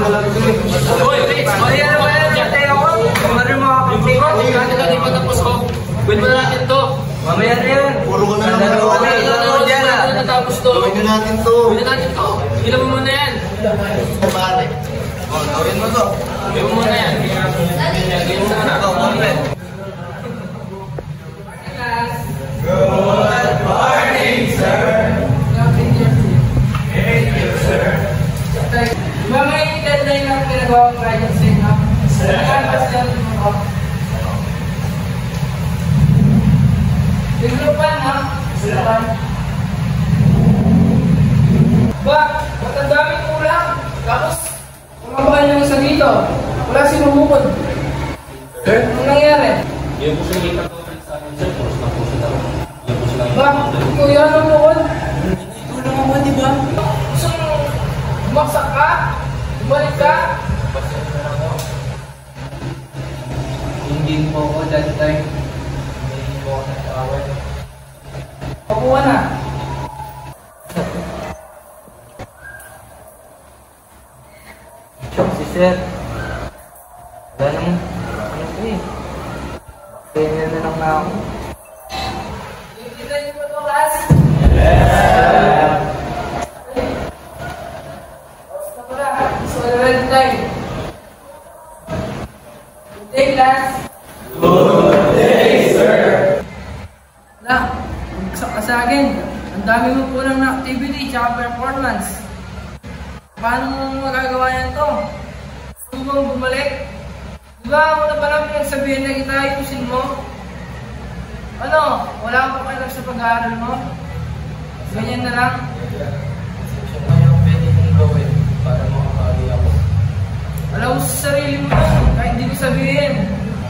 lang ito eh. Uy, Rich! Marihan na ba yan? Matay ako! Kumari mo ako. Kaya na di patapos ko. Gawin mo na natin to. Mamaya na yan. Puro ka na naman ako. Natapos to. Gawin na natin to. Gawin na natin to. Gilan mo muna yan. Pare. Gawin mo to. Gawin mo muna yan. Gawin mo muna. Ito, complete. Good morning, sir. Thank you, sir. Diba may deadline na pinagawa ko project sa inyo? Sir. Biglupan ha? Biglupan. Ba? Ba't ang daming kulang? Tapos, kumabakal nyo isa dito. Wala si Mamukod. Sir? Anong nangyari? Yung po sila ipag-open sa amin, sir. Puros na po sila. Yung po sila. Ba? Kuya ng Mamukod? Tulong ako, di ba? Gusto mo bumaksak ka? Bumalik ka? Hindi po ako that time. Hindi po ako nag-away. Pakuha na. Si sir. Wala naman. Ano ko eh. Kaya na lang na ako. Kita niyo ba ito, class? Basta ko na. So, red time. Good day, class. Good day, sir. Na, magsak ka sa akin. Ang dami mo kulang na activity tsaka performance. Paano mo magagawa yan to? Gusto mo bang bumalik? Diba ako na pala pinagsabihin na kita ayusin mo? Ano? Wala kang pakialam sa pag-aaral mo? Ganyan na lang? Ano yung pwede kong gawin para makakali ako? Alam mo sa sarili mo yan, kahit hindi ko sabihin.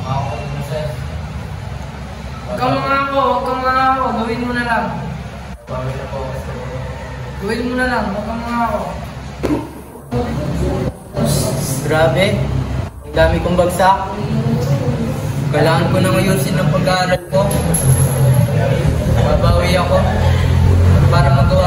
Makako mo, sir. Huwag kang mangako, gawin mo na lang. Bawi na po ako sa Gawin mo na lang, huwag kang mangako. Grabe, ang dami kong bagsak. Kailangan ko nang ayusin ang pag-aaral ko. Babawi ako para magawa